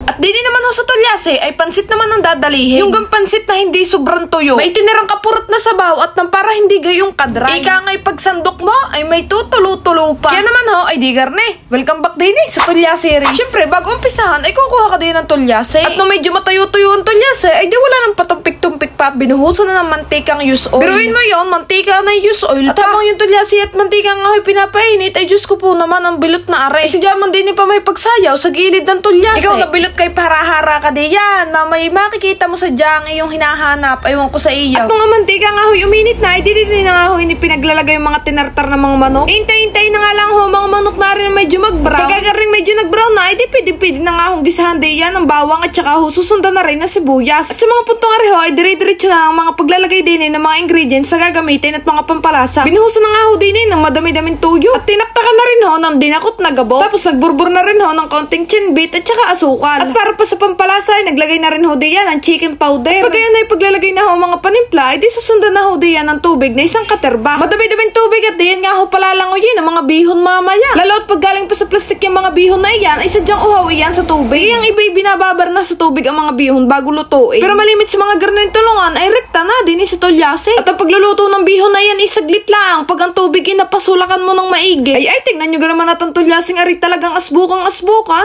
At di naman ho sa tulyase ay pansit naman ang dadalihin. Yung pansit na hindi sobrang tuyo. May tinirang kapurot na sabaw at nang para hindi gayong kadray. Ika nga'y pagsandok mo ay may tutulo-tulo pa. Kaya naman ho ay di garne. Welcome back din sa tulyase series. Siyempre bago umpisahan ay kukuha ka din ng tulyase. At nung medyo matuyo-tuyo ang tulyase ay di wala nang patumpik-tumpik pa. Binuhusan na ng mantikang use oil. Biruin mo yon, mantika na use oil. At habang yung tulyase at mantika nga ho'y pinapainit ay Diyos ko po naman ang bilot na are. Si Jaman din pa may pagsayaw sa gilid ng tulyase. Ikaw na bilot kay para-hara ka di yan. Mamay makikita mo sa diyang yung hinahanap. Aywan ko sa iyo. At nung mantika nga ho'y uminit na ay di na nga ho'y pinaglalagay yung mga tinartar na mga manok. Hintay-hintay na nga lang ho mga manok na rin medyo mag-brown. Pagkagaring medyo nag-brown na ay di pwede na nga hong gisahan di yan ng bawang at saka ho susundan na rin na sibuyas. At sa mga puntong ari ho ay dire-diretso na ang mga paglalagay din ng mga ingredients sa gagamitin at mga pampalasa. Binuhusan na nga ho din ng madami-daming tuyo. At tinaktakan na rin ho ng dinakot na gabok. Tapos nagburbur na rin ho ng kaunting chinbit at saka asukal. At para pa sa pampalasa ay naglagay na rin ho di yan ng chicken powder. Pag ganyan ay paglalagay na ho mga panimpla ay di susundan na ho di yan ng tubig na isang katerba. Madami-daming tubig at di yan nga ho palalangoyin ng mga bihon mamaya. Lalo at pag galing pa sa plastic yung mga bihon na iyan ay sadyang uhaw iyan sa tubig. Yung iba'y binababar na sa tubig ang mga bihon bago lutuin. Pero malimit sa mga garneng tulungan ay rekta na din sa tulyase. At ang pagluluto ng bihon na yan ay saglit lang. Pag ang tubig inapasulakan mo ng maigi. Ay tingnan nyo ganaman at ang tulyaseng ari talagang asbukan.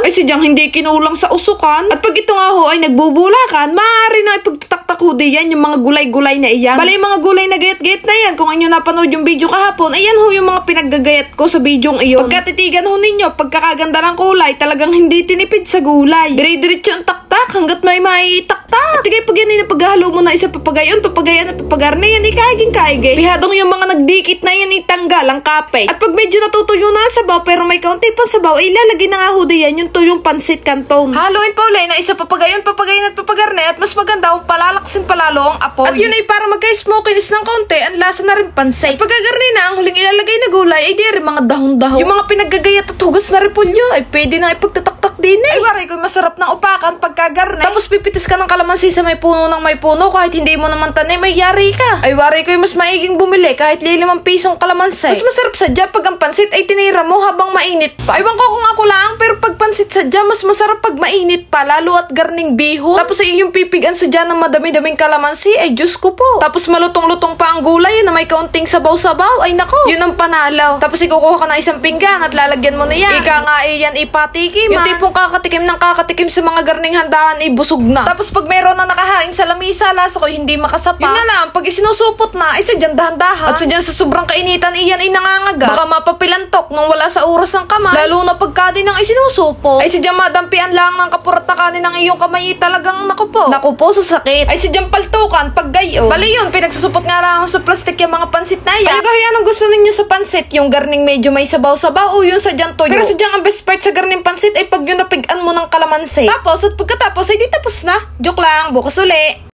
Ay sadyang hindi kinulang sa usukan. At pag ito nga ho ay nagbubulakan, maaari na ipagtatak ho di yan yung mga gulay-gulay na iyan. Bala yung mga gulay na gayat-gayat na yan. Kung inyo napanood yung video kahapon, ayan ho yung mga pinaggagayat ko sa video iyon. Pagkatitigan ho ninyo, pagkakaganda ng kulay, talagang hindi tinipid sa gulay. Dire-diretso ang taktak hanggat may maitaktak. At pag yan paghahalo mo na isa papagayon at papagarne yan, ikaiging-kaigay. Pihadong yung mga nagdikit na yan itanggal ang kapay. At pag medyo natutuyo na ang sabaw pero may kaunti pang sabaw, ay ilalagay na nga ho yan yung tuyong pansit canton. Haluin pa ulay na isa papagayon at papagarne at mas maganda kung palalaksin palalo ang apoy. At yun ay para magka-smokiness ng kaunti, ang lasa na rin pansit. At pagkagarne na, ang huling ilalagay na gulay ay di rin mga dahon-dahon. Yung mga pinaggagayat at hugas na repulyo ay pwede na ipagtataktak din eh. Ay waray ko masarap ng upakan pagkagarne. Tapos pipitis ka ng kalamansi sa may puno ng may puno kahit hindi mo naman tanim ay yari ka. Ay waray ko mas maiging bumili kahit 5 pisong kalamansi. Mas masarap sadya pag ang pansit ay tinira mo habang mainit pa. Aywan ko kung ako lang pero pag pansit sadya mas masarap pag mainit pa lalo at garning bihon. Tapos ay yung pipigan sadya ng madami-daming kalamansi ay Diyos ko po. Tapos malutong-lutong pa ang gulay na may kaunting sabaw-sabaw ay nako. Yun ang panalaw. Tapos ikukuha ka ng isang pinggan at lalagyan mo na yan. Ika nga iyan ipatikim. Yung tipong kakatikim ng kakatikim sa mga garning handaan ay busog na. Tapos pag meron na nakahain sa lamisa, lasa ko hindi makasapa. Yun na lang, pag isinusupot na, ay sadyan dahan-dahan. At sadyan sa sobrang kainitan, iyan ay nangangaga. Baka mapapilantok nung wala sa oras ng kamay. Lalo na pagka din ang isinusupot. Ay sadyang madampian lang ng kapurat na kanin ng iyong kamay talagang naku po sa sakit. Ay sadyang paltukan pag gayon. Bali yun, pinagsusupot nga lang sa plastic yung mga pansit na yan. Ay kaya anong gusto ninyo sa pansit? Yung garning medyo may sabaw-sabaw o yung sadyang toyo? Pero sadyang ang best part sa garning pansit ay pag yun napigan mo ng kalamansi. Tapos at pagkatapos ay di tapos na. Joke lang, bukas uli.